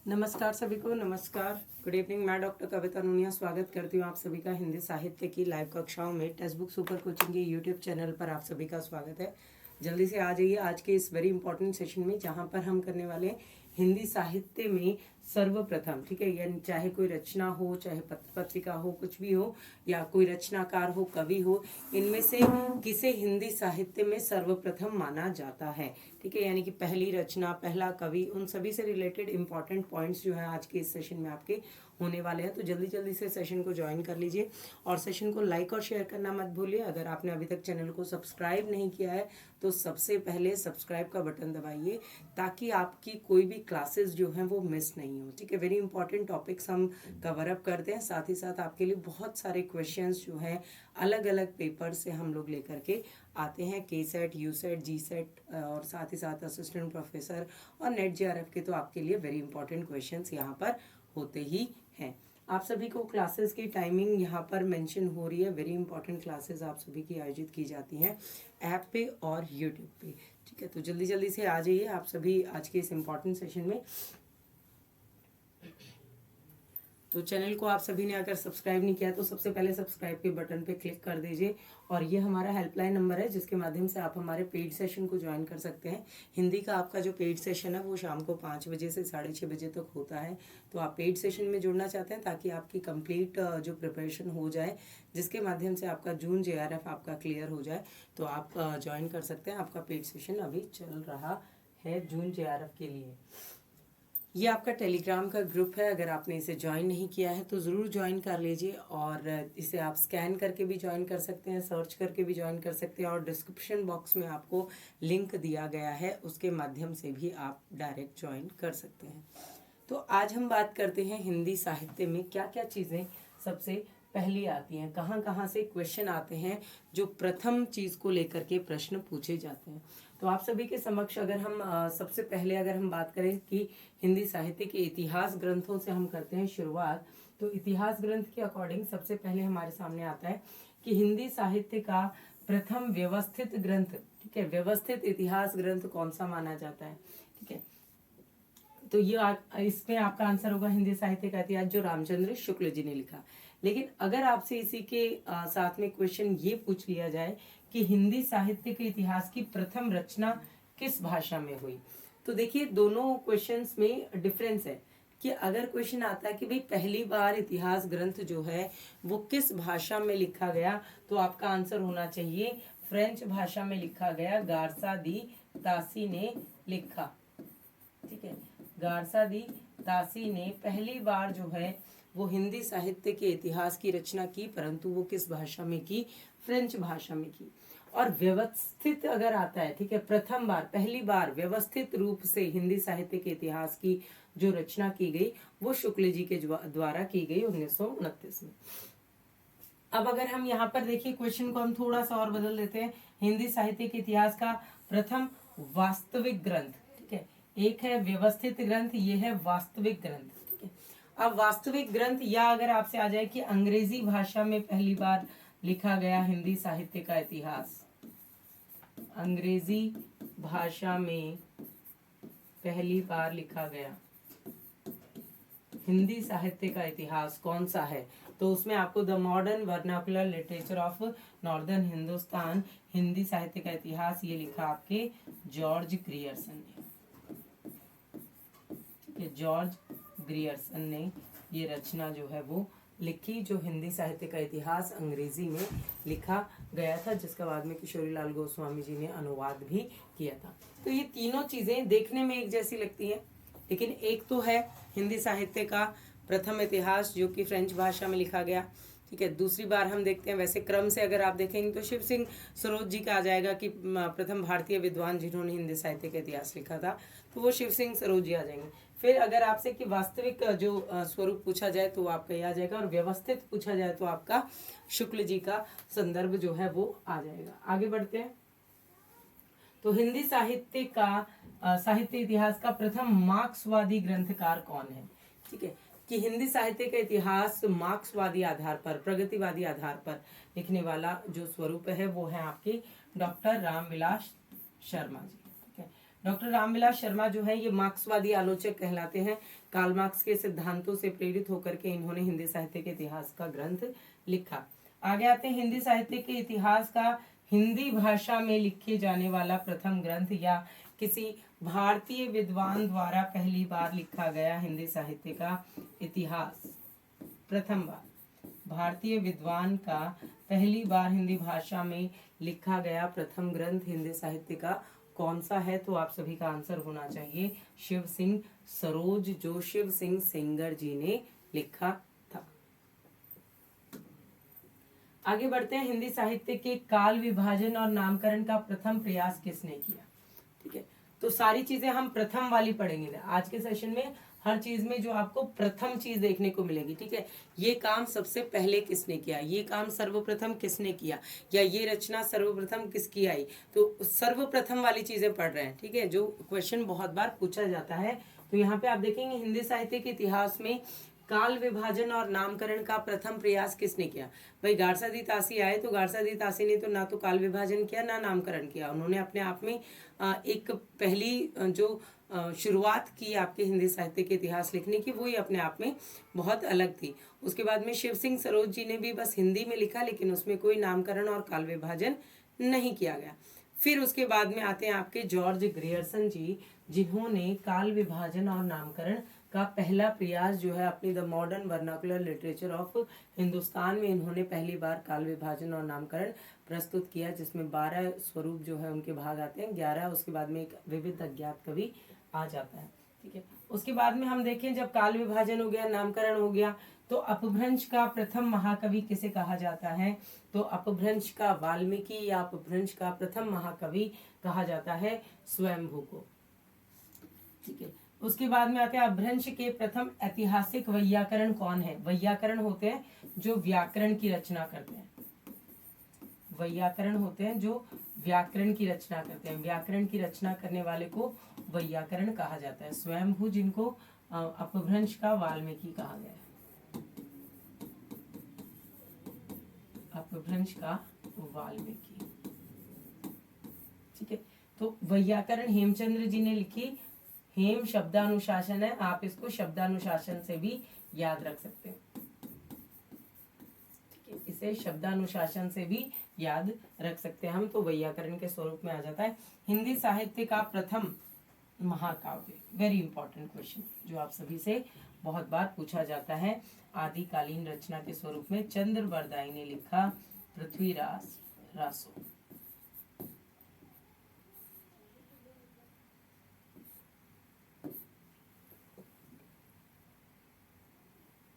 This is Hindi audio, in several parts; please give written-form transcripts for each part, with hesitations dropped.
नमस्कार सभी को। नमस्कार, गुड इवनिंग। मैं डॉक्टर कविता नूनिया स्वागत करती हूँ आप सभी का हिंदी साहित्य की लाइव कक्षाओं में। टेक्स्ट बुक सुपर कोचिंग के यूट्यूब चैनल पर आप सभी का स्वागत है। जल्दी से आ जाइए आज के इस वेरी इंपॉर्टेंट सेशन में, जहाँ पर हम करने वाले हैं हिंदी साहित्य में सर्वप्रथम। ठीक है, यानी चाहे कोई रचना हो, चाहे पत्र पत्रिका हो, कुछ भी हो, या कोई रचनाकार हो, कवि हो, इनमें से किसे हिंदी साहित्य में सर्वप्रथम माना जाता है। ठीक है, यानी कि पहली रचना, पहला कवि, उन सभी से रिलेटेड इंपॉर्टेंट पॉइंट्स जो है आज के इस सेशन में आपके होने वाले हैं। तो जल्दी जल्दी से सेशन को ज्वाइन कर लीजिए और सेशन को लाइक और शेयर करना मत भूलिए। अगर आपने अभी तक चैनल को सब्सक्राइब नहीं किया है तो सबसे पहले सब्सक्राइब का बटन दबाइए, ताकि आपकी कोई भी क्लासेस जो हैं वो मिस नहीं हो। ठीक है, वेरी इंपॉर्टेंट टॉपिक्स हम कवर अप करते हैं। साथ ही साथ आपके लिए बहुत सारे क्वेश्चंस जो हैं अलग अलग पेपर से हम लोग लेकर के आते हैं। K SET, U SET, G SET और साथ ही साथ असिस्टेंट प्रोफेसर और नेट जेआरएफ के तो आपके लिए वेरी इंपॉर्टेंट क्वेश्चंस यहाँ पर होते ही हैं। आप सभी को क्लासेस की टाइमिंग यहाँ पर मेंशन हो रही है। वेरी इंपॉर्टेंट क्लासेस आप सभी की आयोजित की जाती हैं ऐप पे और यूट्यूब पे। ठीक है, तो जल्दी जल्दी से आ जाइए आप सभी आज के इस इंपॉर्टेंट सेशन में। तो चैनल को आप सभी ने अगर सब्सक्राइब नहीं किया तो सबसे पहले सब्सक्राइब के बटन पे क्लिक कर दीजिए। और ये हमारा हेल्पलाइन नंबर है, जिसके माध्यम से आप हमारे पेड सेशन को ज्वाइन कर सकते हैं। हिंदी का आपका जो पेड सेशन है वो शाम को 5 बजे से 6:30 बजे तक होता है। तो आप पेड सेशन में जुड़ना चाहते हैं ताकि आपकी कंप्लीट जो प्रिपरेशन हो जाए, जिसके माध्यम से आपका जून जेआरएफ आपका क्लियर हो जाए, तो आप ज्वाइन कर सकते हैं। आपका पेड सेशन अभी चल रहा है जून जेआरएफ के लिए। ये आपका टेलीग्राम का ग्रुप है। अगर आपने इसे ज्वाइन नहीं किया है तो ज़रूर ज्वाइन कर लीजिए। और इसे आप स्कैन करके भी ज्वाइन कर सकते हैं, सर्च करके भी ज्वाइन कर सकते हैं, और डिस्क्रिप्शन बॉक्स में आपको लिंक दिया गया है, उसके माध्यम से भी आप डायरेक्ट ज्वाइन कर सकते हैं। तो आज हम बात करते हैं हिंदी साहित्य में क्या क्या चीज़ें सबसे पहली आती हैं, कहाँ कहाँ से क्वेश्चन आते हैं जो प्रथम चीज़ को लेकर के प्रश्न पूछे जाते हैं। तो आप सभी के समक्ष अगर हम सबसे पहले अगर हम बात करें कि हिंदी साहित्य के इतिहास ग्रंथों से हम करते हैं शुरुआत, तो इतिहास ग्रंथ के अकॉर्डिंग सबसे पहले हमारे सामने आता है कि हिंदी साहित्य का प्रथम व्यवस्थित ग्रंथ, ठीक है, व्यवस्थित इतिहास ग्रंथ कौन सा माना जाता है। ठीक है, तो ये इसमें आपका आंसर होगा हिंदी साहित्य का इतिहास, जो रामचंद्र शुक्ल जी ने लिखा। लेकिन अगर आपसे इसी के साथ में क्वेश्चन ये पूछ लिया जाए कि हिंदी साहित्य के इतिहास की प्रथम रचना किस भाषा में हुई, तो देखिए दोनों क्वेश्चंस में डिफरेंस है। कि अगर क्वेश्चन आता है कि भाई पहली बार इतिहास ग्रंथ जो है वो किस भाषा में लिखा गया, तो आपका आंसर होना चाहिए फ्रेंच भाषा में लिखा गया, गार्सा दी तासी ने लिखा। ठीक है, गार्सा दी तासी ने पहली बार जो है वो हिंदी साहित्य के इतिहास की रचना की, परंतु वो किस भाषा में की, फ्रेंच भाषा में की। और व्यवस्थित अगर आता है, ठीक है, प्रथम बार, पहली बार व्यवस्थित रूप से हिंदी साहित्य के इतिहास की जो रचना की गई वो शुक्ल जी के द्वारा की गई 1929 में। अब अगर हम यहाँ पर देखिए क्वेश्चन को हम थोड़ा सा और बदल देते हैं। हिंदी साहित्य के इतिहास का प्रथम वास्तविक ग्रंथ, ठीक है, एक है व्यवस्थित ग्रंथ, ये है वास्तविक ग्रंथ। ठीक है, अब वास्तविक ग्रंथ, या अगर आपसे आ जाए कि अंग्रेजी भाषा में पहली बार लिखा गया हिंदी साहित्य का इतिहास, अंग्रेजी भाषा में पहली बार लिखा गया हिंदी साहित्य का इतिहास कौन सा है, तो उसमें आपको the modern vernacular literature of northern Hindustan, Hindi साहित्य का इतिहास, ये लिखा आपके जॉर्ज ग्रियर्सन ने। जॉर्ज ग्रियर्सन ने ये रचना जो है वो लिखी, जो हिंदी साहित्य का इतिहास अंग्रेजी में लिखा गया था, जिसका बाद में किशोरीलाल गोस्वामी जी ने अनुवाद भी किया था। तो ये तीनों चीजें देखने में एक जैसी लगती हैं, लेकिन एक तो है हिंदी साहित्य का प्रथम इतिहास जो कि फ्रेंच भाषा में लिखा गया। ठीक है, दूसरी बार हम देखते हैं, वैसे क्रम से अगर आप देखेंगे तो शिव सिंह सरोज जी का आ जाएगा कि प्रथम भारतीय विद्वान जिन्होंने हिंदी साहित्य का इतिहास लिखा था, तो वो शिव सिंह सरोज जी आ जाएंगे। फिर अगर आपसे कि वास्तविक जो स्वरूप पूछा जाए तो आपका ये आ जाएगा, और व्यवस्थित पूछा जाए तो आपका शुक्ल जी का संदर्भ जो है वो आ जाएगा। आगे बढ़ते हैं। तो हिंदी साहित्य का साहित्य इतिहास का प्रथम मार्क्सवादी ग्रंथकार कौन है। ठीक है, कि हिंदी साहित्य का इतिहास मार्क्सवादी आधार पर, प्रगतिवादी आधार पर लिखने वाला जो स्वरूप है वो है आपके डॉक्टर रामविलास शर्मा जी। ठीक है, डॉक्टर रामविलास शर्मा जो है ये मार्क्सवादी आलोचक कहलाते हैं। कार्ल मार्क्स के सिद्धांतों से प्रेरित होकर के इन्होंने हिंदी साहित्य के इतिहास का ग्रंथ लिखा। आगे आते हैं हिंदी साहित्य के इतिहास का हिंदी भाषा में लिखे जाने वाला प्रथम ग्रंथ या किसी भारतीय विद्वान द्वारा पहली बार लिखा गया हिंदी साहित्य का इतिहास। प्रथम बार भारतीय विद्वान का पहली बार हिंदी भाषा में लिखा गया प्रथम ग्रंथ हिंदी साहित्य का कौन सा है? तो आप सभी का आंसर होना चाहिए शिव सिंह सरोज, जो शिव सिंह सेंगर जी ने लिखा था। आगे बढ़ते हैं, हिंदी साहित्य के काल विभाजन और नामकरण का प्रथम प्रयास किसने किया? ठीक है, तो सारी चीजें हम प्रथम वाली पढ़ेंगे आज के सेशन में। हर चीज में जो आपको प्रथम चीज देखने को मिलेगी। ठीक है, ये काम सबसे पहले किसने किया, ये काम सर्वप्रथम किसने किया, या ये रचना सर्वप्रथम किसकी आई, तो सर्वप्रथम वाली चीजें पढ़ रहे हैं। ठीक है, जो क्वेश्चन बहुत बार पूछा जाता है। तो यहाँ पे आप देखेंगे हिंदी साहित्य के इतिहास में काल विभाजन और नामकरण का प्रथम प्रयास किसने किया? भाई गारसादी तासी आए, तो गारसादी तासी ने तो ना तो काल विभाजन किया ना नामकरण किया। उन्होंने अपने आप में एक पहली जो शुरुआत की आपके हिंदी साहित्य के इतिहास लिखने की, वो ही अपने आप में बहुत अलग थी। उसके बाद में शिव सिंह सरोज जी ने भी बस हिंदी में लिखा, लेकिन उसमें कोई नामकरण और काल विभाजन नहीं किया गया। फिर उसके बाद में आते हैं आपके जॉर्ज ग्रियर्सन जी, जिन्होंने काल विभाजन और नामकरण का पहला प्रयास जो है अपनी the modern vernacular literature of Hindustan में इन्होंने पहली बार काल विभाजन और नामकरण प्रस्तुत किया, जिसमें 12 स्वरूप जो है उनके भाग आते हैं, 11 उसके बाद में एक विविध अज्ञात कवि आ जाता है। ठीक है, उसके बाद में हम देखें जब काल विभाजन हो गया, नामकरण हो गया, तो अपभ्रंश का प्रथम महाकवि किसे कहा जाता है? तो अपभ्रंश का वाल्मीकि या अपभ्रंश का प्रथम महाकवि कहा जाता है स्वयंभू को। ठीक है, उसके बाद में आते हैं अपभ्रंश के प्रथम ऐतिहासिक वैयाकरण कौन है? वैयाकरण होते हैं जो व्याकरण की रचना करते हैं। वैयाकरण होते हैं जो व्याकरण की रचना करते हैं। व्याकरण की रचना करने वाले को वैयाकरण कहा जाता है। स्वयंभू जिनको अपभ्रंश का वाल्मीकि कहा गया है, अपभ्रंश का वाल्मीकि। ठीक है, तो वैयाकरण हेमचंद्र जी ने लिखी। हेम शब्दानुशासन है, आप इसको शब्दानुशासन से भी याद रख सकते हैं। ठीक है, इसे शब्दानुशासन से भी याद रख सकते हैं हम। तो वैयाकरण के स्वरूप में आ जाता है। हिंदी साहित्य का प्रथम महाकाव्य, वेरी इंपॉर्टेंट क्वेश्चन जो आप सभी से बहुत बार पूछा जाता है। आदिकालीन रचना के स्वरूप में चंद्रवरदाई ने लिखा पृथ्वीराज रासो।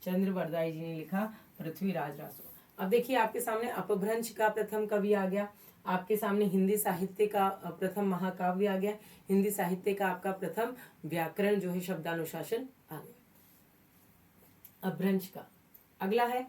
चंद्रवरदाई जी ने लिखा पृथ्वीराज रासो। अब देखिए आपके सामने अपभ्रंश का प्रथम कवि आ गया, आपके सामने हिंदी साहित्य का प्रथम महाकाव्य आ गया, हिंदी साहित्य का आपका प्रथम व्याकरण जो है शब्दानुशासन आ गया। अपभ्रंश का अगला है,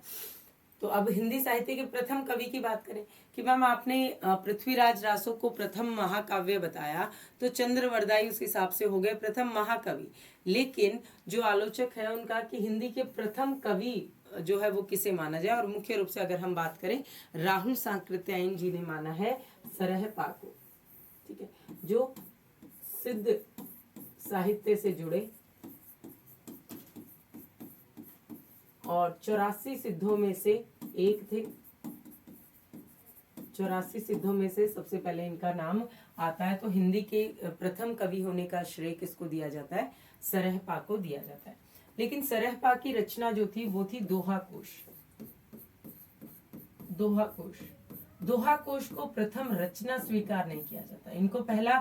तो अब हिंदी साहित्य के प्रथम कवि की बात करें कि मैम आपने पृथ्वीराज रासो को प्रथम महाकाव्य बताया, तो चंद्रवरदाई उस हिसाब से हो गए प्रथम महाकवि। लेकिन जो आलोचक है उनका कि हिंदी के प्रथम कवि जो है वो किसे माना जाए, और मुख्य रूप से अगर हम बात करें राहुल सांकृत्यायन जी ने माना है सरहपा को। ठीक है, जो सिद्ध साहित्य से जुड़े और 84 सिद्धों में से एक थे। 84 सिद्धों में से सबसे पहले इनका नाम आता है। तो हिंदी के प्रथम कवि होने का श्रेय किसको दिया जाता है? सरहपा को दिया जाता है। लेकिन सरहपा की रचना जो थी वो थी दोहा कोश। दोहा कोश, दोहा कोश को प्रथम रचना स्वीकार नहीं किया जाता। इनको पहला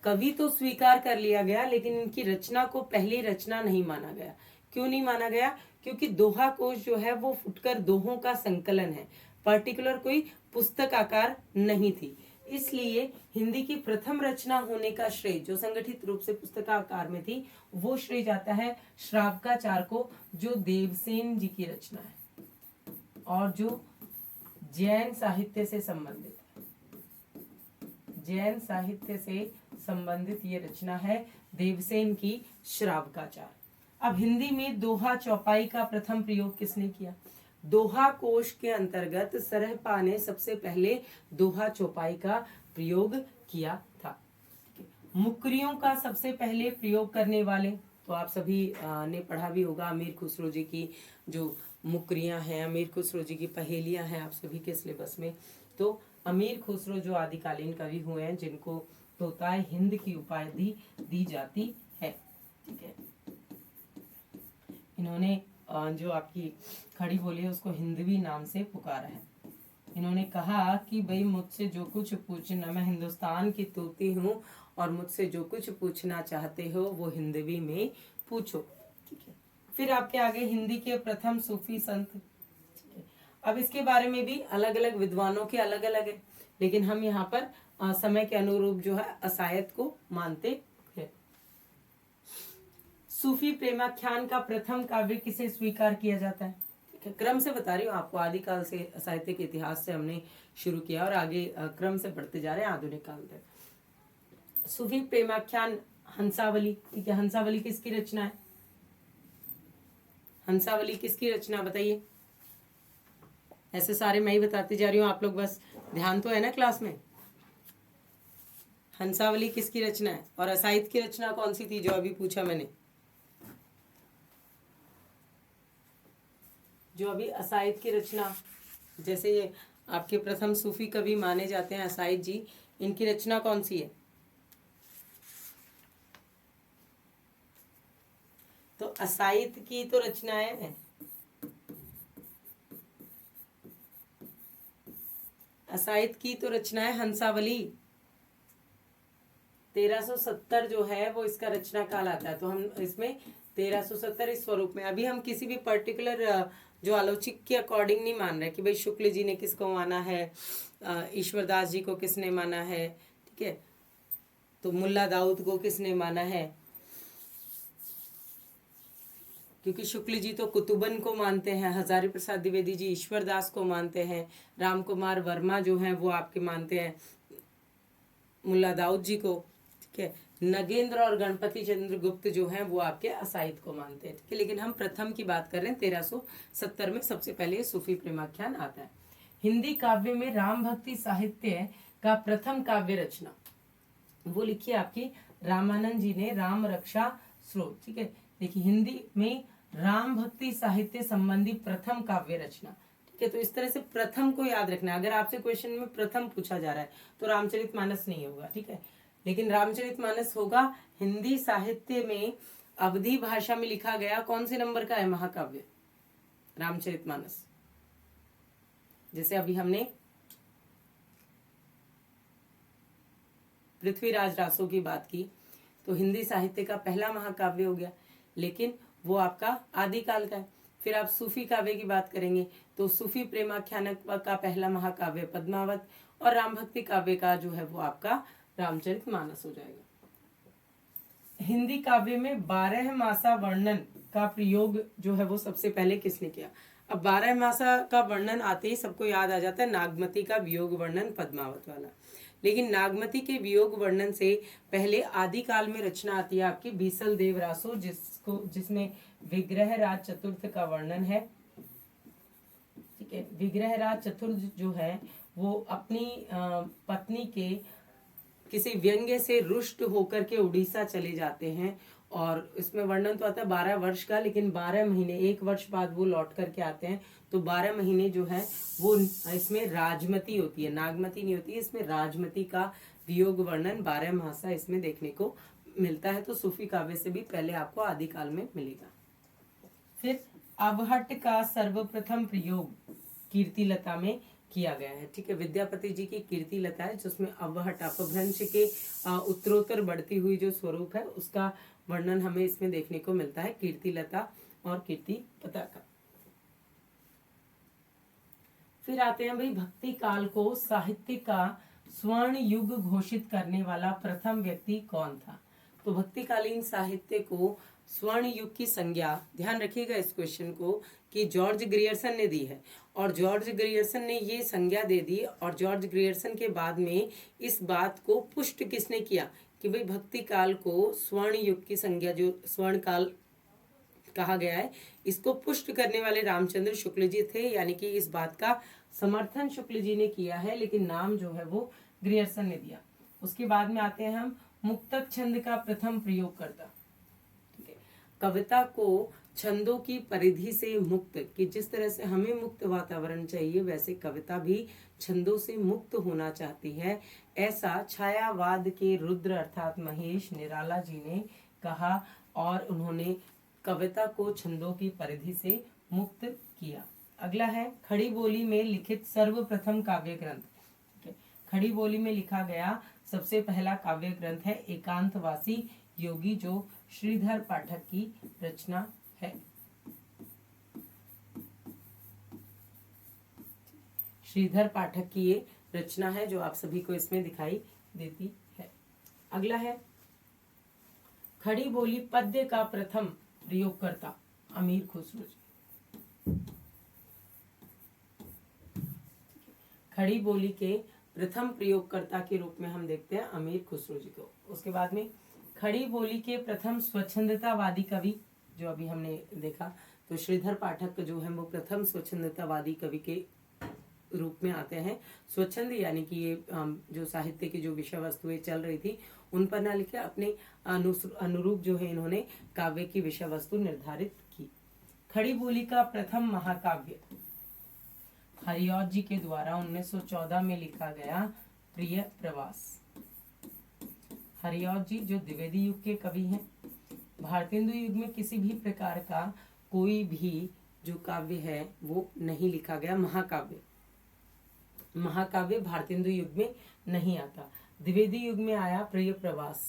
कवि तो स्वीकार कर लिया गया, लेकिन इनकी रचना को पहली रचना नहीं माना गया। क्यों नहीं माना गया? क्योंकि दोहा कोश जो है वो फुटकर दोहों का संकलन है, पर्टिकुलर कोई पुस्तक आकार नहीं थी। इसलिए हिंदी की प्रथम रचना होने का श्रेय जो संगठित रूप से पुस्तकाकार में थी वो श्रेय जाता है श्रावकाचार को, जो देवसेन जी की रचना है और जो जैन साहित्य से संबंधित है। जैन साहित्य से संबंधित ये रचना है देवसेन की श्रावकाचार। अब हिंदी में दोहा चौपाई का प्रथम प्रयोग किसने किया? दोहा कोश के अंतर्गत सरहपा ने सबसे पहले दोहा चौपाई का प्रयोग किया था। मुकरियों का सबसे पहले प्रयोग करने वाले, तो आप सभी ने पढ़ा भी होगा अमीर खुसरो जी की जो मुकरियां हैं, अमीर खुसरो जी की पहेलियां हैं आप सभी के सिलेबस में। तो अमीर खुसरो जो आदिकालीन कवि हुए हैं जिनको तोताए हिंद की उपाधि दी जाती है, ठीक है। इन्होंने जो आपकी खड़ी बोली है उसको हिंदवी नाम से पुकारा है। इन्होंने कहा कि भाई मुझसे जो कुछ पूछना, मैं हिंदुस्तान की तोती हूँ और मुझसे जो कुछ पूछना चाहते हो वो हिंदवी में पूछो, ठीक है। फिर आपके आगे हिंदी के प्रथम सूफी संत, ठीक है। अब इसके बारे में भी अलग अलग विद्वानों के अलग अलग है, लेकिन हम यहाँ पर समय के अनुरूप जो है असायत को मानते हैं। सूफी प्रेमाख्यान का प्रथम काव्य किसे स्वीकार किया जाता है, ठीक है। क्रम से बता रही हूँ आपको, आदिकाल से साहित्य के इतिहास से हमने शुरू किया और आगे क्रम से बढ़ते जा रहे हैं आधुनिक काल तक। सूफी प्रेमाख्यान हंसावली, ठीक है। हंसावली किसकी रचना है? हंसावली किसकी रचना बताइए? ऐसे सारे मैं ही बताती जा रही हूँ, आप लोग बस ध्यान तो है ना क्लास में। हंसावली किसकी रचना है? और असाहित की रचना कौन सी थी जो अभी पूछा मैंने? जो अभी असाहित की रचना, जैसे ये आपके प्रथम सूफी कवि माने जाते हैं असाहित जी, इनकी रचना कौन सी है? तो असाहित की तो रचना है, असाहित की तो रचना है हंसावली। 1370 जो है वो इसका रचना काल आता है, तो हम इसमें 1370 इस स्वरूप में, अभी हम किसी भी पर्टिकुलर जो आलोचक के अकॉर्डिंग नहीं मान रहे कि भाई शुक्ल जी ने किसको माना है, ईश्वरदास जी को किसने माना है, ठीक है, तो मुल्ला दाऊद को किसने माना है, क्योंकि शुक्ल जी तो कुतुबन को मानते हैं, हजारी प्रसाद द्विवेदी जी ईश्वरदास को मानते हैं, राम कुमार वर्मा जो हैं वो आपके मानते हैं मुल्ला दाऊद जी को, ठीक है। नगेंद्र और गणपति चंद्र गुप्त जो हैं वो आपके असाहित को मानते हैं, ठीक है। लेकिन हम प्रथम की बात कर रहे हैं, 1370 में सबसे पहले सूफी प्रेमाख्यान आता है। हिंदी काव्य में राम भक्ति साहित्य का प्रथम काव्य रचना वो लिखी आपकी रामानंद जी ने, राम रक्षा स्रोत, ठीक है। देखिए हिंदी में राम भक्ति साहित्य संबंधी प्रथम काव्य रचना, ठीक है। तो इस तरह से प्रथम को याद रखना, अगर आपसे क्वेश्चन में प्रथम पूछा जा रहा है तो रामचरितमानस नहीं होगा, ठीक है। लेकिन रामचरितमानस होगा हिंदी साहित्य में अवधी भाषा में लिखा गया कौन से नंबर का है महाकाव्य? रामचरितमानस। जैसे अभी हमने पृथ्वीराज रासो की बात की तो हिंदी साहित्य का पहला महाकाव्य हो गया, लेकिन वो आपका आदिकाल का है। फिर आप सूफी काव्य की बात करेंगे तो सूफी प्रेमाख्यान का पहला महाकाव्य पद्मावत, और राम भक्ति काव्य का जो है वो आपका रामचरितमानस हो जाएगा। हिंदी काव्य में 12 मासा वर्णन का प्रयोग जो है वो सबसे पहले किसने किया? अब 12 मासा का वर्णन आते ही सबको याद आ जाता है नागमती का वियोग वर्णन पद्मावत वाला, लेकिन नागमती के वियोग वर्णन से पहले आदिकाल में रचना आती है आपकी बीसल देव रासो, जिसमें विग्रह राज चतुर्थ का वर्णन है, ठीक है। विग्रह राज चतुर्थ जो है वो अपनी पत्नी के किसी व्यंग्य से रुष्ट होकर के उड़ीसा चले जाते हैं, और इसमें वर्णन तो आता है 12 वर्ष का, लेकिन 12 महीने, 1 वर्ष बाद वो लौट करके आते हैं, तो 12 महीने जो है वो इसमें राजमती होती है, नागमती नहीं होती है, इसमें राजमती का वियोग वर्णन 12 मासा इसमें देखने को मिलता है। तो सूफी काव्य से भी पहले आपको आदिकाल में मिलेगा। फिर अवहट का सर्वप्रथम प्रयोग कीर्तिलता में किया गया है, ठीक है। विद्यापति जी की कीर्तिलता है जिसमें अवहट अपभ्रंश के उत्तरोत्तर बढ़ती हुई जो स्वरूप है उसका वर्णन हमें इसमें देखने को मिलता है, कीर्तिलता और कीर्ति पताका। फिर आते हैं भाई भक्ति काल को साहित्य का स्वर्ण युग घोषित करने वाला प्रथम व्यक्ति कौन था? तो भक्तिकालीन साहित्य को स्वर्ण युग की संज्ञा, ध्यान रखिएगा इस क्वेश्चन को, कि जॉर्ज ग्रियर्सन ने दी है, और जॉर्ज ग्रियर्सन ने ये संज्ञा दे दी, और जॉर्ज ग्रियर्सन के बाद में इस बात को पुष्ट किसने किया कि भाई भक्ति काल को स्वर्ण युग की संज्ञा, जो स्वर्ण काल कहा गया है, इसको पुष्ट करने वाले रामचंद्र शुक्ल जी थे, यानी कि इस बात का समर्थन शुक्ल जी ने किया है, लेकिन नाम जो है वो ग्रियर्सन ने दिया। उसके बाद में आते हैं हम मुक्तक छंद का प्रथम प्रयोगकर्ता। ठीक है, कविता को छंदों की परिधि से मुक्त, कि जिस तरह से हमें मुक्त वातावरण चाहिए वैसे कविता भी छंदों से मुक्त होना चाहती है, ऐसा छायावाद के रुद्र अर्थात महेश निराला जी ने कहा और उन्होंने कविता को छंदों की परिधि से मुक्त किया। अगला है खड़ी बोली में लिखित सर्वप्रथम काव्य ग्रंथ। खड़ी बोली में लिखा गया सबसे पहला काव्य ग्रंथ है एकांतवासी योगी, जो श्रीधर पाठक की रचना है। श्रीधर पाठक की ये रचना है जो आप सभी को इसमें दिखाई देती है। अगला है खड़ी बोली पद्य का प्रथम प्रयोगकर्ता अमीर खुसरो जी। खड़ी बोली के प्रथम प्रयोगकर्ता के रूप में हम देखते हैं अमीर खुसरो जी को। उसके बाद में खड़ी बोली के प्रथम स्वच्छंदतावादी कवि, जो अभी हमने देखा, तो श्रीधर पाठक जो है वो प्रथम स्वच्छंदतावादी कवि के रूप में आते हैं। स्वच्छंद यानी कि ये जो साहित्य की जो विषय वस्तुएं चल रही थी उन पर ना लिखे, अपने अनुरूप जो है इन्होंने काव्य की विषय वस्तु निर्धारित की। खड़ी बोली का प्रथम महाकाव्य हरिऔध जी के द्वारा 1914 में लिखा गया प्रिय प्रवास। हरिऔध जी जो द्विवेदी युग के कवि हैं। भारतेंदु युग में किसी भी प्रकार का कोई भी जो काव्य है वो नहीं लिखा गया। महाकाव्य भारतेंदु युग में नहीं आता, द्विवेदी युग में आया प्रिय प्रवास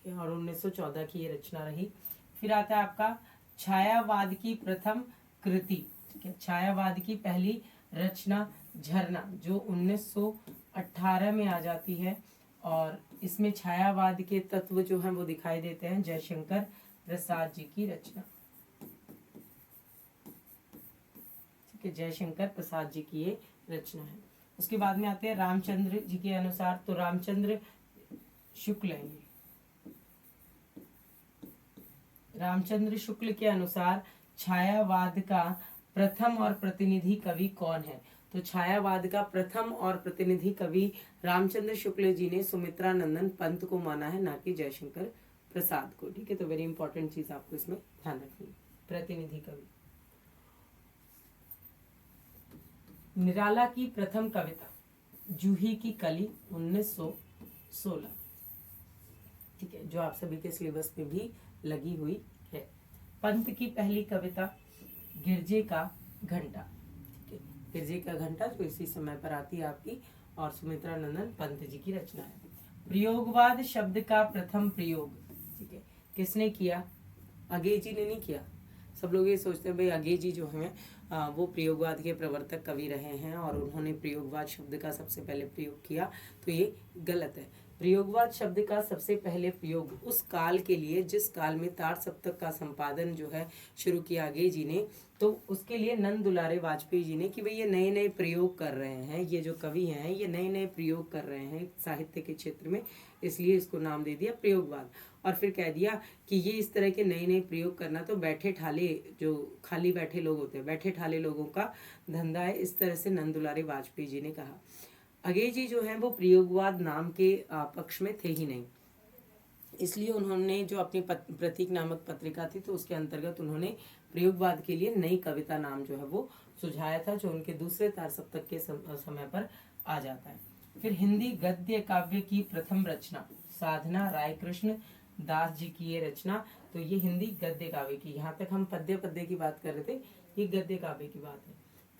और 1914 की ये रचना रही। फिर आता है आपका छायावाद की प्रथम कृति। ठीक है, छायावाद की पहली रचना झरना जो 1918 में आ जाती है और इसमें छायावाद के तत्व जो हैं वो दिखाई देते हैं। जयशंकर प्रसाद जी की रचना। ठीक है, जयशंकर प्रसाद जी की ये रचना है। उसके बाद में आते हैं रामचंद्र जी के अनुसार, तो रामचंद्र शुक्ल है। रामचंद्र शुक्ल के अनुसार छायावाद का प्रथम और प्रतिनिधि कवि कौन है? तो छायावाद का प्रथम और प्रतिनिधि कवि रामचंद्र शुक्ल जी ने सुमित्रानंदन पंत को माना है, ना कि जयशंकर प्रसाद को। ठीक है, तो वेरी इंपॉर्टेंट चीज आपको इसमें ध्यान रखनी है। प्रतिनिधि कवि निराला की प्रथम कविता जूही की कली 1916। ठीक है, जो आप सभी के सिलेबस में भी लगी हुई है। पंत की पहली कविता गिरजे का घंटा। ठीक है, गिरजे का घंटा जो इसी समय पर आती है आपकी और सुमित्रानंदन पंत जी की रचना है। प्रयोगवाद शब्द का प्रथम प्रयोग, ठीक है, किसने किया? अगे जी ने नहीं किया। सब लोग ये सोचते हैं भाई अगे जी जो हैं वो प्रयोगवाद के प्रवर्तक कवि रहे हैं और उन्होंने प्रयोगवाद शब्द का सबसे पहले प्रयोग किया, तो ये गलत है। प्रयोगवाद शब्द का सबसे पहले प्रयोग उस काल के लिए जिस काल में तार सप्तक का संपादन जो है शुरू किया अगे जी ने, तो उसके लिए नंद दुलारे वाजपेयी जी ने कि भाई ये नए नए प्रयोग कर रहे हैं, ये जो कवि हैं ये नए नए प्रयोग कर रहे हैं साहित्य के क्षेत्र में, इसलिए इसको नाम दे दिया प्रयोगवाद। और फिर कह दिया कि ये इस तरह के नए नए प्रयोग करना तो बैठे ठाले जो खाली बैठे लोग होते हैं, बैठे ठाले लोगों का धंधा है, इस तरह से नंद दुलारे वाजपेयी जी ने कहा। अगे जी जो है वो प्रयोगवाद नाम के पक्ष में थे ही नहीं, इसलिए उन्होंने जो अपनी प्रतीक नामक पत्रिका थी तो उसके अंतर्गत उन्होंने प्रयोगवाद के लिए नई कविता नाम जो है वो सुझाया था, जो उनके दूसरे तार सप्तक के समय पर आ जाता है। फिर हिंदी गद्य काव्य की प्रथम रचना साधना राय कृष्ण दास जी की ये रचना, तो ये हिंदी गद्य काव्य की, यहाँ तक हम पद्य की बात कर रहे थे, ये गद्य काव्य की बात है।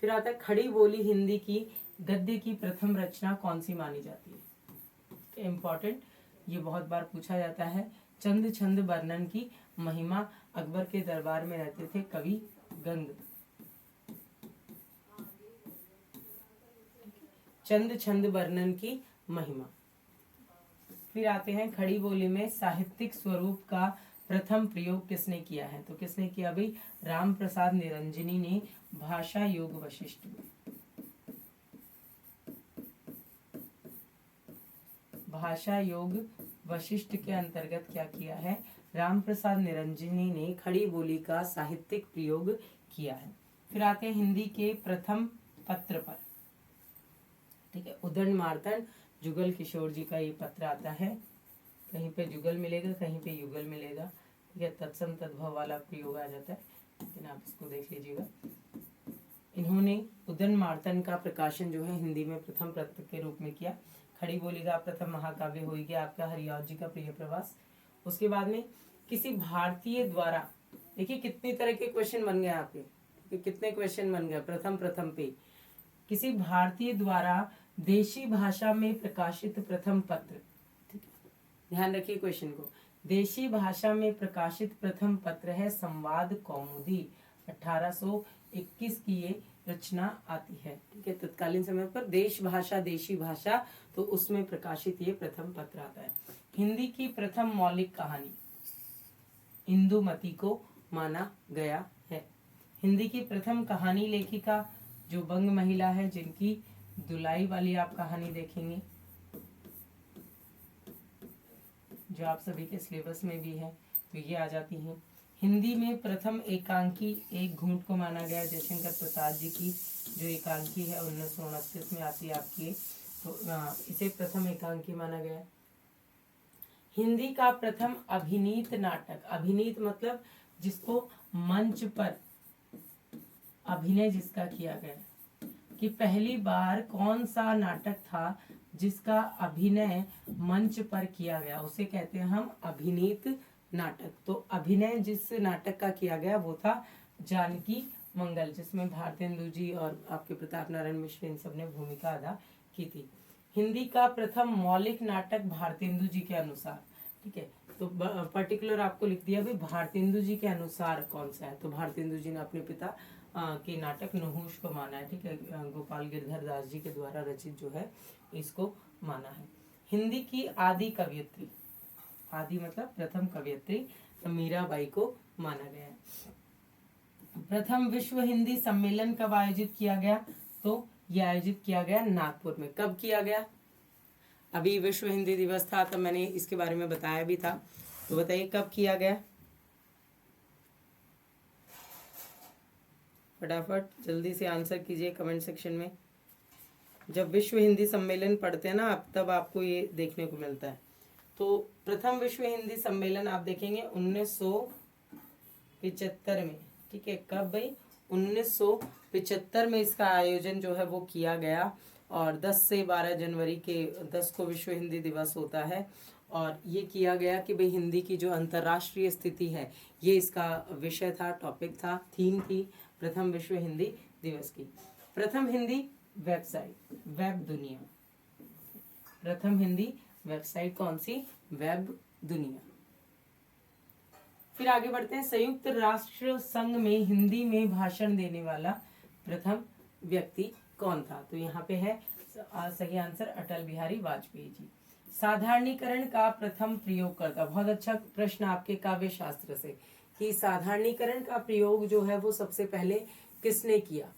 फिर आता है खड़ी बोली हिंदी की गद्य की प्रथम रचना कौन सी मानी जाती है? इम्पोर्टेंट, ये बहुत बार पूछा जाता है। चंद छंद वर्णन की महिमा, अकबर के दरबार में रहते थे कवि गंग। चंद छंद वर्णन की महिमा। फिर आते हैं खड़ी बोली में साहित्यिक स्वरूप का प्रथम प्रयोग किसने किया है? तो किसने किया भाई? राम प्रसाद निरंजनी ने भाषा योग वशिष्ठ में। भाषा योग वशिष्ठ के अंतर्गत क्या किया है? राम प्रसाद निरंजनी ने खड़ी बोली का साहित्यिक प्रयोग किया है। फिर आते हैं हिंदी के प्रथम पत्र पर, ठीक है, उदंड मार्तंड जुगल किशोर जी का ये पत्र आता है। कहीं पे जुगल मिलेगा, कहीं पे युगल मिलेगा, ठीक है। तत्सम तद्भव वाला प्रयोग आ जाता है, लेकिन आप इसको देख लीजिएगा। इन्होंने उदन मार्तन का प्रकाशन जो है हिंदी में प्रथम पत्र के रूप में किया। खड़ी बोली का प्रथम महाकाव्य हो गया आपका हरिऔध जी का प्रिय प्रवास। उसके बाद में किसी भारतीय द्वारा, देखिए कितनी तरह के क्वेश्चन बन गए आपके, कितने क्वेश्चन बन गए प्रथम पे। किसी भारतीय द्वारा देशी भाषा में प्रकाशित प्रथम पत्र, ठीक है, ध्यान रखिए क्वेश्चन को। देशी भाषा में प्रकाशित प्रथम पत्र है संवाद कौमुदी, 1821 की ये रचना आती है, ठीक है। तत्कालीन समय पर देश भाषा देशी भाषा, तो उसमें प्रकाशित ये प्रथम पत्र आता है। हिंदी की प्रथम मौलिक कहानी इंदुमती को माना गया है। हिंदी की प्रथम कहानी लेखिका जो बंग महिला है, जिनकी दुलाई वाली आप कहानी देखेंगे, जो आप सभी के सिलेबस में भी है, तो ये आ जाती हैं। हिंदी में प्रथम एकांकी एक घूंट को माना गया, जयशंकर प्रसाद जी की जो एकांकी है 1929 में आती है आपकी, तो इसे प्रथम एकांकी माना गया। हिंदी का प्रथम अभिनीत नाटक, अभिनीत मतलब जिसको मंच पर अभिनय जिसका किया गया, कि पहली बार कौन सा नाटक था जिसका अभिनय मंच पर किया गया, उसे कहते हैं हम अभिनीत नाटक। तो अभिनय जिस नाटक का किया गया वो था जानकी मंगल, जिसमें भारतेंदु जी और आपके प्रताप नारायण मिश्र इन सब ने भूमिका अदा की थी। हिंदी का प्रथम मौलिक नाटक भारतेंदु जी के अनुसार, ठीक है, तो पर्टिकुलर आपको लिख दिया भाई भारतेंदु जी के अनुसार कौन सा है, तो भारतेंदु जी ने अपने पिता के नाटक नहुष को माना है, ठीक है, गोपाल गिरधर दास जी के द्वारा रचित जो है इसको माना है। हिंदी की आदि कवयित्री, आदि मतलब प्रथम कवयित्री, तो मीराबाई को माना गया है। प्रथम विश्व हिंदी सम्मेलन कब आयोजित किया गया, तो यह आयोजित किया गया नागपुर में। कब किया गया, अभी विश्व हिंदी दिवस था तब मैंने इसके बारे में बताया भी था, तो बताइए कब किया गया, फटाफट जल्दी से आंसर कीजिए कमेंट सेक्शन में। जब विश्व हिंदी सम्मेलन पढ़ते हैं ना आप, तब आपको ये देखने को मिलता है। तो प्रथम विश्व हिंदी सम्मेलन आप देखेंगे 1975 में, ठीक है, कब भाई 1975 में इसका आयोजन जो है वो किया गया, और 10 से 12 जनवरी के 10 को विश्व हिंदी दिवस होता है। और ये किया गया कि भाई हिंदी की जो अंतर्राष्ट्रीय स्थिति है, ये इसका विषय था, टॉपिक था, थीम थी प्रथम विश्व हिंदी दिवस की। प्रथम हिंदी वेबसाइट, वेब दुनिया, प्रथम हिंदी वेबसाइट कौन सी, वेब दुनिया। फिर आगे बढ़ते हैं, संयुक्त राष्ट्र संघ में हिंदी में भाषण देने वाला प्रथम व्यक्ति कौन था, तो यहाँ पे है सही आंसर अटल बिहारी वाजपेयी जी। साधारणीकरण का प्रथम प्रयोगकर्ता, बहुत अच्छा प्रश्न आपके काव्य शास्त्र से, कि साधारणीकरण का प्रयोग जो है वो सबसे पहले किसने किया,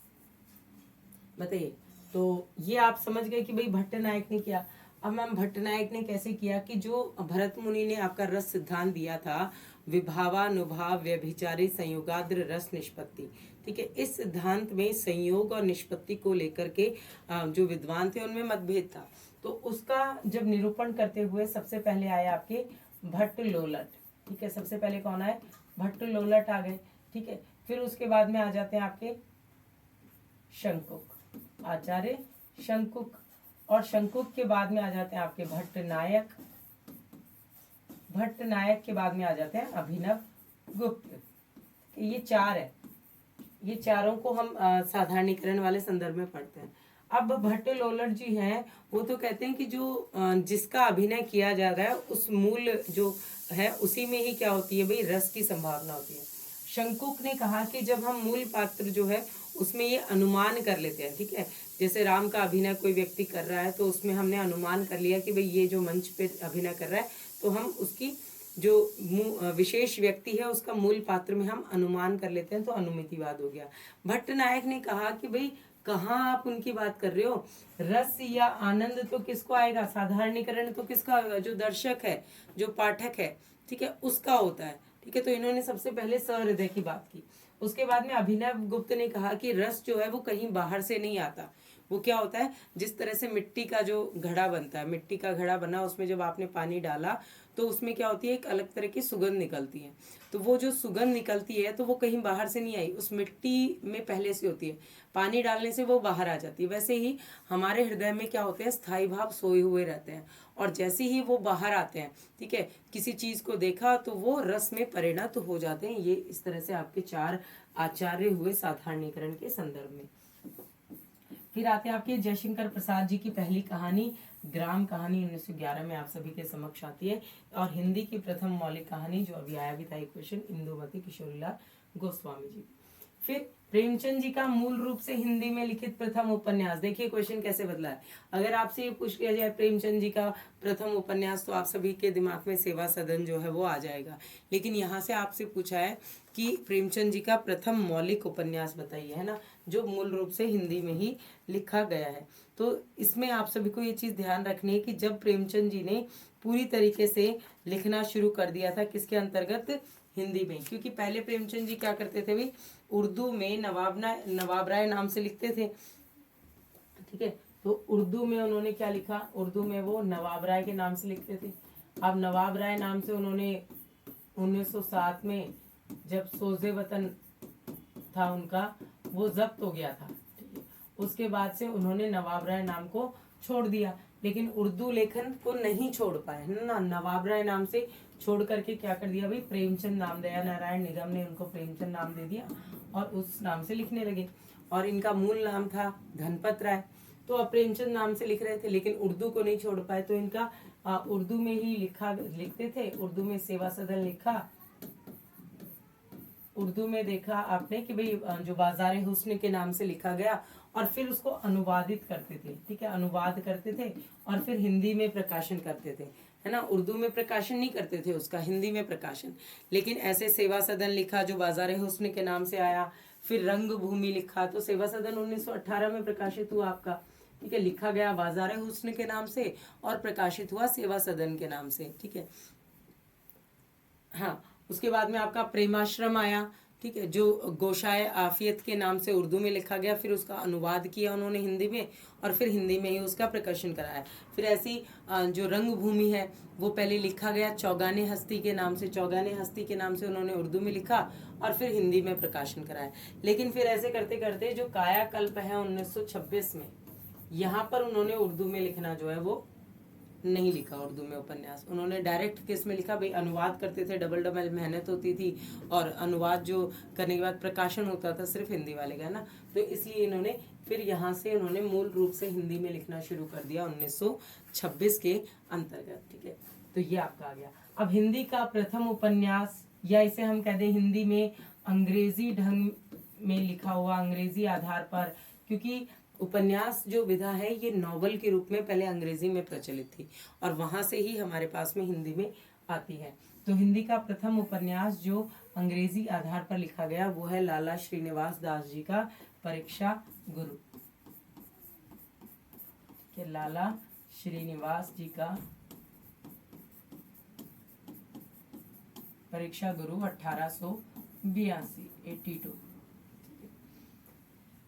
बताइए। तो ये आप समझ गए कि भाई भट्ट नायक ने किया। अब मैम भट्ट नायक ने कैसे किया, कि जो भरत मुनि ने आपका रस सिद्धांत दिया था, विभावानुभाव व्यभिचारी संयोगाद्र रस निष्पत्ति, ठीक है, इस सिद्धांत में संयोग और निष्पत्ति को लेकर के जो विद्वान थे उनमें मतभेद था, तो उसका जब निरूपण करते हुए सबसे पहले आए आपके भट्ट लोलट, ठीक है, सबसे पहले कौन आए, भट्ट लोलट आ गए, ठीक है। फिर उसके बाद में आ जाते हैं आपके शंकुक, आचार्य शंकुक, और शंकुक के बाद में आ जाते हैं आपके भट्ट नायक, भट्ट नायक के बाद में आ जाते हैं अभिनव गुप्त। ये चार है, ये चारों को हम साधारणीकरण वाले संदर्भ में पढ़ते हैं। अब भट्ट लोलट जी हैं, वो तो कहते हैं कि जो जिसका अभिनय किया जा रहा है उस मूल जो है उसी में ही क्या होती है भाई, रस की संभावना होती है। शंकुक ने कहा कि जब हम मूल पात्र जो है उसमें ये अनुमान कर लेते हैं, ठीक है, जैसे राम का अभिनय कोई व्यक्ति कर रहा है तो उसमें हमने अनुमान कर लिया कि भाई ये जो मंच पे अभिनय कर रहा है, तो हम उसकी जो विशेष व्यक्ति है उसका मूल पात्र में हम अनुमान कर लेते हैं, तो अनुमितिवाद हो गया। भट्ट नायक ने कहा कि भाई कहाँ आप उनकी बात कर रहे हो, रस या आनंद तो किसको आएगा, साधारणीकरण तो किसका, जो दर्शक है, जो पाठक है, ठीक है, उसका होता है, ठीक है। तो इन्होंने सबसे पहले सहृदय की बात की। उसके बाद में अभिनव गुप्त ने कहा कि रस जो है वो कहीं बाहर से नहीं आता, वो क्या होता है, जिस तरह से मिट्टी का जो घड़ा बनता है, मिट्टी का घड़ा बना, उसमें जब आपने पानी डाला तो उसमें क्या होती है, एक अलग तरह की सुगंध निकलती है। तो वो जो सुगंध निकलती है तो वो कहीं बाहर से नहीं आई, उस मिट्टी में पहले से होती है, पानी डालने से वो बाहर आ जाती है। वैसे ही हमारे हृदय में क्या होते हैं, स्थायी भाव सोए हुए रहते हैं, और जैसे ही वो बाहर आते हैं, ठीक है, किसी चीज को देखा तो वो रस में परिणत हो जाते हैं। ये इस तरह से आपके 4 आचार्य हुए साधारणीकरण के संदर्भ में। फिर आते हैं आपके जयशंकर प्रसाद जी की पहली कहानी, ग्राम कहानी 1911 में आप सभी के समक्ष आती है। और हिंदी की प्रथम मौलिक कहानी जो अभी आया भी था एक क्वेश्चन, इंदुमती किशोरीलाल गोस्वामी जी। फिर प्रेमचंद जी का मूल रूप से हिंदी में लिखित प्रथम उपन्यास, देखिए क्वेश्चन कैसे बदला है। अगर आपसे ये पूछ लिया जाए प्रेमचंद जी का प्रथम उपन्यास, तो आप सभी के दिमाग में सेवा सदन जो है वो आ जाएगा। लेकिन यहाँ से आपसे पूछा है कि प्रेमचंद जी का प्रथम मौलिक उपन्यास बताइए, है ना, जो मूल रूप से हिंदी में ही लिखा गया है। तो इसमें आप सभी को ये चीज ध्यान रखनी है कि जब प्रेमचंद जी ने पूरी तरीके से लिखना शुरू कर दिया था, किसके अंतर्गत, हिंदी में, क्योंकि पहले प्रेमचंद जी क्या करते थे भाई, उर्दू में नवाब राय नाम से लिखते थे, ठीक है। तो उर्दू में उन्होंने क्या लिखा, उर्दू में वो नवाब राय के नाम से लिखते थे। अब नवाब राय नाम से उन्होंने 1907 में जब सोजे वतन था उनका, वो जब्त हो गया था, ठीक है, उसके बाद से उन्होंने नवाब राय नाम को छोड़ दिया, लेकिन उर्दू लेखन को नहीं छोड़ पाए, है ना। नवाब राय नाम से छोड़ करके क्या कर दिया भाई, प्रेमचंद नाम, दया नारायण निगम ने उनको प्रेमचंद नाम दे दिया और उस नाम से लिखने लगे। और इनका मूल नाम था धनपत राय, तो अब प्रेमचंद नाम से लिख रहे थे, लेकिन उर्दू को नहीं छोड़ पाए, तो इनका उर्दू में ही लिखते थे। उर्दू में सेवा सदन लिखा, उर्दू में देखा आपने कि भाई जो बाजार हुस्न के नाम से लिखा गया, और फिर उसको अनुवादित करते थे, ठीक है, अनुवाद करते थे और फिर हिंदी में प्रकाशन करते थे, है ना। उर्दू में प्रकाशन नहीं करते थे उसका, हिंदी में प्रकाशन। लेकिन ऐसे सेवा सदन लिखा जो बाजार हुस्न के नाम से आया, फिर रंग भूमि लिखा, तो सेवा सदन 1918 में प्रकाशित हुआ आपका, ठीक है, लिखा गया बाजार हुस्न के नाम से और प्रकाशित हुआ सेवा सदन के नाम से, ठीक है। हाँ, उसके बाद में आपका प्रेमाश्रम आया, ठीक है, जो गोशाए आफियत के नाम से उर्दू में लिखा गया, फिर उसका अनुवाद किया उन्होंने हिंदी में और फिर हिंदी में ही उसका प्रकाशन कराया। फिर ऐसी जो रंग भूमि है वो पहले लिखा गया चौगाने हस्ती के नाम से, चौगाने हस्ती के नाम से उन्होंने उर्दू में लिखा और फिर हिंदी में प्रकाशन कराया। लेकिन फिर ऐसे करते करते जो कायाकल्प है 1926 में, यहाँ पर उन्होंने उर्दू में लिखना जो है वो नहीं लिखा, उर्दू में उपन्यास उन्होंने डायरेक्ट किस में लिखा भाई, अनुवाद करते थे, डबल डबल मेहनत होती थी, और अनुवाद जो करने के बाद प्रकाशन होता था सिर्फ हिंदी वाले का, है ना। तो इसलिए इन्होंने फिर यहाँ से उन्होंने मूल रूप से हिंदी में लिखना शुरू कर दिया 1926 के अंतर्गत, ठीक है। तो ये आपका आ गया। अब हिंदी का प्रथम उपन्यास, या इसे हम कह दें हिंदी में अंग्रेजी ढंग में लिखा हुआ, अंग्रेजी आधार पर, क्योंकि उपन्यास जो विधा है ये नॉवल के रूप में पहले अंग्रेजी में प्रचलित थी और वहां से ही हमारे पास में हिंदी में आती है। तो हिंदी का प्रथम उपन्यास जो अंग्रेजी आधार पर लिखा गया वो है लाला श्रीनिवास दास जी का परीक्षा गुरु, कि लाला श्रीनिवास जी का परीक्षा गुरु 1882।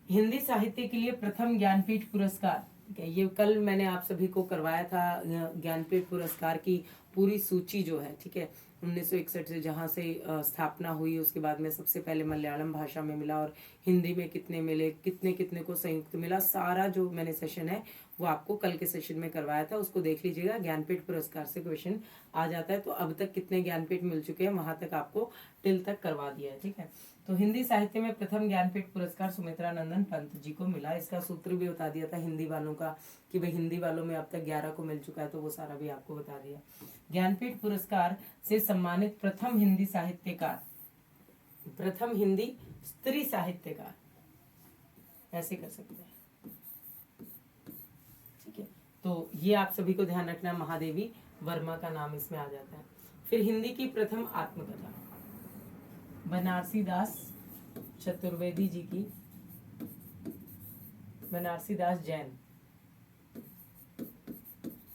हिंदी साहित्य के लिए प्रथम ज्ञानपीठ पुरस्कार, ये कल मैंने आप सभी को करवाया था, ज्ञानपीठ पुरस्कार की पूरी सूची जो है, ठीक है, 1961 से जहाँ से स्थापना हुई, उसके बाद में सबसे पहले मलयालम भाषा में मिला और हिंदी में कितने मिले, कितने कितने को संयुक्त मिला, सारा जो मैंने सेशन है वो आपको कल के सेशन में करवाया था, उसको देख लीजिएगा। ज्ञानपीठ पुरस्कार से क्वेश्चन आ जाता है, तो अब तक कितने ज्ञानपीठ मिल चुके हैं वहां तक आपको टिल तक करवा दिया है, ठीक है। तो हिंदी साहित्य में प्रथम ज्ञानपीठ पुरस्कार सुमित्रा नंदन पंत जी को मिला। इसका सूत्र भी बता दिया था हिंदी वालों का कि भाई हिंदी वालों में अब तक 11 को मिल चुका है, तो वो सारा भी आपको बता दिया। ज्ञानपीठ पुरस्कार से सम्मानित प्रथम हिंदी साहित्यकार, प्रथम हिंदी स्त्री साहित्यकार, ऐसे कर सकते हैं, ठीक है। तो ये आप सभी को ध्यान रखना, महादेवी वर्मा का नाम इसमें आ जाता है। फिर हिंदी की प्रथम आत्मकथा बनारसी दास चतुर्वेदी जी की, बनारसी दास जैन,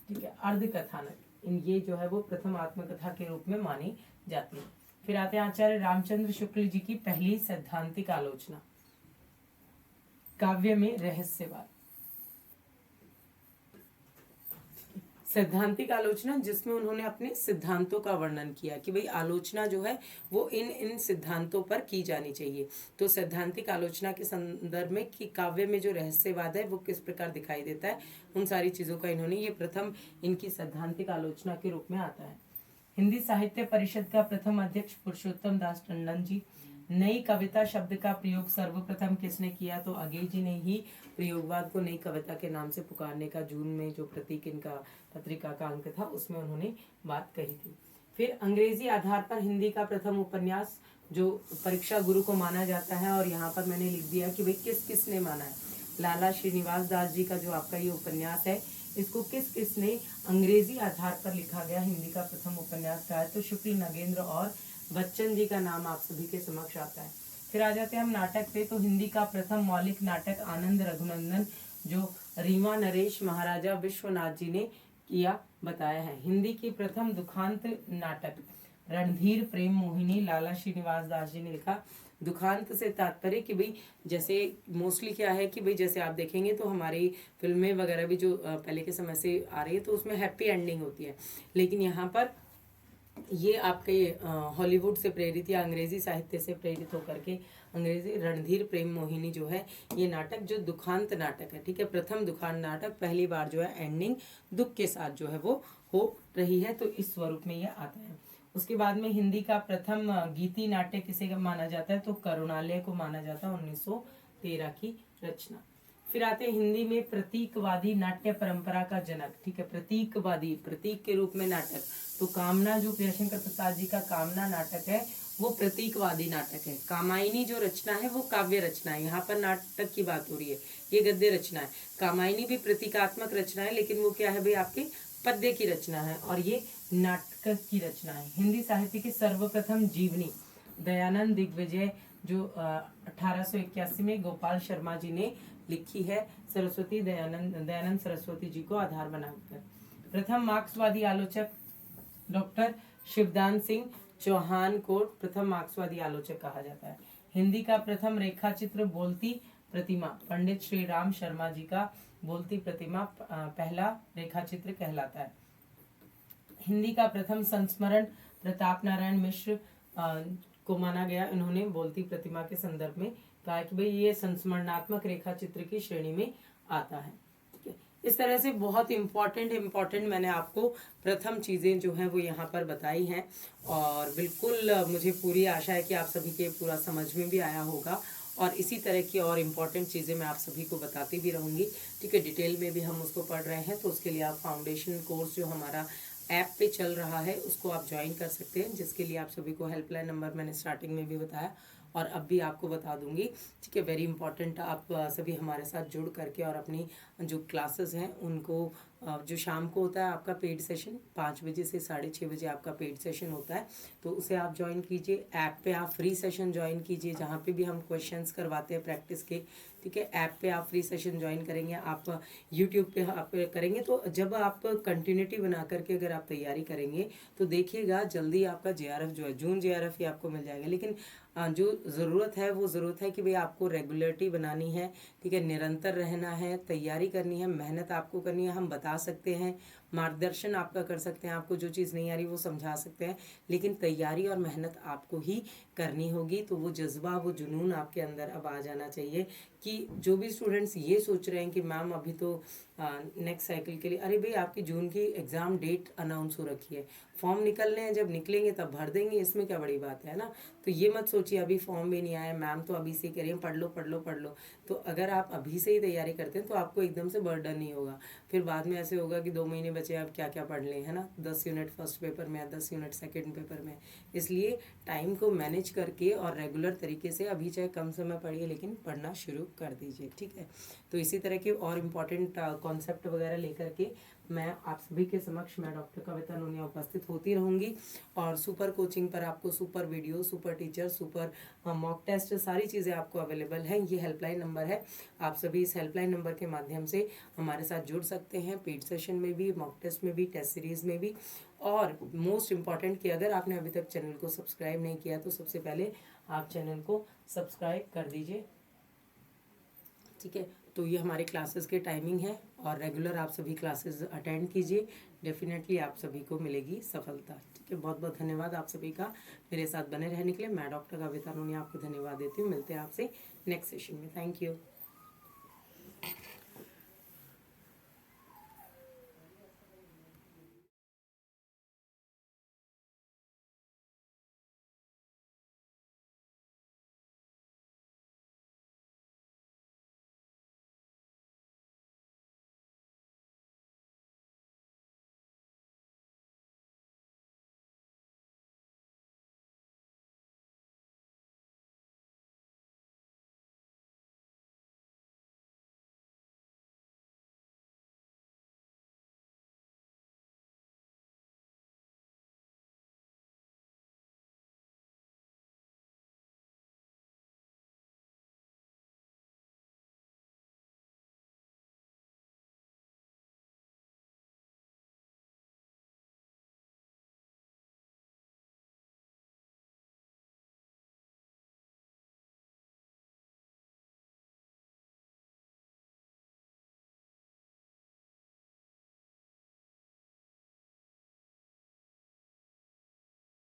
ठीक है, अर्ध कथानक, इन ये जो है वो प्रथम आत्मकथा के रूप में मानी जाती है। फिर आते हैं आचार्य रामचंद्र शुक्ल जी की पहली सैद्धांतिक आलोचना, काव्य में रहस्यवाद, सैद्धांतिक आलोचना, जिसमें उन्होंने अपने सिद्धांतों का वर्णन किया कि भाई आलोचना जो है वो इन इन सिद्धांतों पर की जानी चाहिए। तो सैद्धांतिक आलोचना के संदर्भ में कि काव्य में जो रहस्यवाद है वो किस प्रकार दिखाई देता है, उन सारी चीज़ों का इन्होंने, ये प्रथम इनकी सैद्धांतिक आलोचना के रूप में आता है। हिंदी साहित्य परिषद का प्रथम अध्यक्ष पुरुषोत्तम दास टंडन जी। नई कविता शब्द का प्रयोग सर्वप्रथम किसने किया? तो अगे जी ने ही प्रयोगवाद को नई कविता के नाम से पुकारने का, जून में जो प्रतीक इनका पत्रिका का अंक था उसमें उन्होंने बात कही थी। फिर अंग्रेजी आधार पर हिंदी का प्रथम उपन्यास जो परीक्षा गुरु को माना जाता है, और यहाँ पर मैंने लिख दिया कि भाई किस किसने माना है। लाला श्रीनिवास दास जी का जो आपका ये उपन्यास है, इसको किस किसने अंग्रेजी आधार पर लिखा गया हिंदी का प्रथम उपन्यास का है? तो शुक्ल, नगेंद्र और बच्चन जी का नाम आप सभी के समक्ष आता है। फिर आ जाते हैं हम नाटक पे। तो हिंदी का प्रथम मौलिक नाटक आनंद रघुनंदन, जो रीवा नरेश महाराजा विश्वनाथ जी ने किया, बताया है। हिंदी की प्रथम दुखांत नाटक रणधीर प्रेम मोहिनी, लाला श्रीनिवास दास जी ने लिखा। दुखांत से तात्पर्य कि भाई जैसे मोस्टली क्या है कि भाई जैसे आप देखेंगे तो हमारी फिल्में वगैरह भी जो पहले के समय से आ रही है तो उसमें हैप्पी एंडिंग होती है, लेकिन यहाँ पर ये आपके हॉलीवुड से प्रेरित या अंग्रेजी साहित्य से प्रेरित होकर के अंग्रेजी रणधीर प्रेम मोहिनी जो है ये नाटक जो दुखांत नाटक है, ठीक है, प्रथम दुखांत नाटक, पहली बार जो है एंडिंग दुख के साथ जो है वो हो रही है, तो इस स्वरूप में ये आता है। उसके बाद में हिंदी का प्रथम गीति नाट्य किसे माना जाता है? तो करुणालय को माना जाता है, 1913 की रचना। फिर आते हैं हिंदी में प्रतीकवादी नाट्य परंपरा का जनक, ठीक है, प्रतीकवादी, प्रतीक के रूप में नाटक, तो कामना, जो प्रियशंकर प्रसाद जी का कामना नाटक है वो प्रतीकवादी नाटक है। कामायनी जो रचना है वो काव्य रचना है, यहाँ पर नाटक की बात हो रही है, ये गद्य रचना है। कामायनी भी प्रतीकात्मक रचना है, लेकिन वो क्या है भाई आपके पद्य की रचना है, और ये नाटक की रचना है। हिंदी साहित्य की सर्वप्रथम जीवनी दयानंद दिग्विजय, जो 1881 में गोपाल शर्मा जी ने लिखी है, सरस्वती दयानंद सरस्वती जी को आधार बनाकर। प्रथम मार्क्सवादी आलोचक डॉक्टर शिवदान सिंह चौहान को प्रथम मार्क्सवादी आलोचक कहा जाता है। हिंदी का प्रथम रेखा चित्र बोलती प्रतिमा, पंडित श्री राम शर्मा जी का बोलती प्रतिमा पहला रेखा चित्र कहलाता है। हिंदी का प्रथम संस्मरण प्रताप नारायण मिश्र को माना गया, इन्होंने बोलती प्रतिमा के संदर्भ में कहा कि भाई ये संस्मरणात्मक रेखा चित्र की श्रेणी में आता है, ठीक है। इस तरह से बहुत इम्पोर्टेंट मैंने आपको प्रथम चीज़ें जो हैं वो यहाँ पर बताई हैं, और बिल्कुल मुझे पूरी आशा है कि आप सभी के पूरा समझ में भी आया होगा, और इसी तरह की और इम्पॉर्टेंट चीज़ें मैं आप सभी को बताती भी रहूँगी, ठीक है। डिटेल में भी हम उसको पढ़ रहे हैं, तो उसके लिए आप फाउंडेशन कोर्स जो हमारा ऐप पे चल रहा है उसको आप ज्वाइन कर सकते हैं, जिसके लिए आप सभी को हेल्पलाइन नंबर मैंने स्टार्टिंग में भी बताया और अब भी आपको बता दूंगी, ठीक है। वेरी इंपॉर्टेंट, आप सभी हमारे साथ जुड़ करके और अपनी जो क्लासेस हैं उनको, जो शाम को होता है आपका पेड सेशन 5 बजे से 6:30 बजे आपका पेड सेशन होता है, तो उसे आप ज्वाइन कीजिए। ऐप पे आप फ्री सेशन ज्वाइन कीजिए, जहाँ पे भी हम क्वेश्चंस करवाते हैं प्रैक्टिस के, ठीक है। ऐप पे आप फ्री सेशन ज्वाइन करेंगे, आप यूट्यूब पे आप करेंगे, तो जब आप कंटिन्यूटी बना करके अगर आप तैयारी करेंगे तो देखिएगा जल्दी आपका JRF जो है, जून JRF ही आपको मिल जाएगा। लेकिन जो ज़रूरत है वो ज़रूरत है कि भाई आपको रेगुलरिटी बनानी है, ठीक है, निरंतर रहना है, तैयारी करनी है, मेहनत आपको करनी है। हम बता सकते हैं, मार्गदर्शन आपका कर सकते हैं, आपको जो चीज़ नहीं आ रही वो समझा सकते हैं, लेकिन तैयारी और मेहनत आपको ही करनी होगी। तो वो जज्बा, वो जुनून आपके अंदर अब आ जाना चाहिए कि जो भी स्टूडेंट्स ये सोच रहे हैं कि मैम अभी तो नेक्स्ट साइकिल के लिए, अरे भाई आपकी जून की एग्ज़ाम डेट अनाउंस हो रखी है, फॉर्म निकलने हैं, जब निकलेंगे तब भर देंगे, इसमें क्या बड़ी बात है ना। तो ये मत सोचिए अभी फॉर्म भी नहीं आया, मैम तो अभी से कह रही हैं पढ़ लो पढ़ लो पढ़ लो। तो अगर आप अभी से ही तैयारी करते हैं तो आपको एकदम से बर्डन नहीं होगा, फिर बाद में ऐसे होगा कि 2 महीने बचे आप क्या क्या पढ़ लें, है ना, 10 यूनिट फर्स्ट पेपर में, 10 यूनिट सेकेंड पेपर में। इसलिए टाइम को मैनेज करके और रेगुलर तरीके से अभी चाहे कम समय पढ़िए लेकिन पढ़ना शुरू कर दीजिए, ठीक है। तो इसी तरह के और इम्पॉर्टेंट कॉन्सेप्ट वगैरह लेकर के मैं आप सभी के समक्ष, मैं डॉक्टर कविता नूनिया उपस्थित होती रहूँगी, और सुपर कोचिंग पर आपको super video, super teacher, super mock test, सारी चीज़ें आपको अवेलेबल हैं। ये हेल्पलाइन नंबर है, आप सभी इस हेल्पलाइन नंबर के माध्यम से हमारे साथ जुड़ सकते हैं, पेड सेशन में भी, मॉक टेस्ट में भी, टेस्ट सीरीज़ में भी। और मोस्ट इम्पॉर्टेंट कि अगर आपने अभी तक चैनल को सब्सक्राइब नहीं किया तो सबसे पहले आप चैनल को सब्सक्राइब कर दीजिए, ठीक है। तो ये हमारे क्लासेस के टाइमिंग है और रेगुलर आप सभी क्लासेस अटेंड कीजिए, डेफिनेटली आप सभी को मिलेगी सफलता। ठीक है, बहुत बहुत धन्यवाद आप सभी का मेरे साथ बने रहने के लिए। मैं डॉक्टर कविता नूनी आपको धन्यवाद देती हूँ। मिलते हैं आपसे नेक्स्ट सेशन में। Thank you.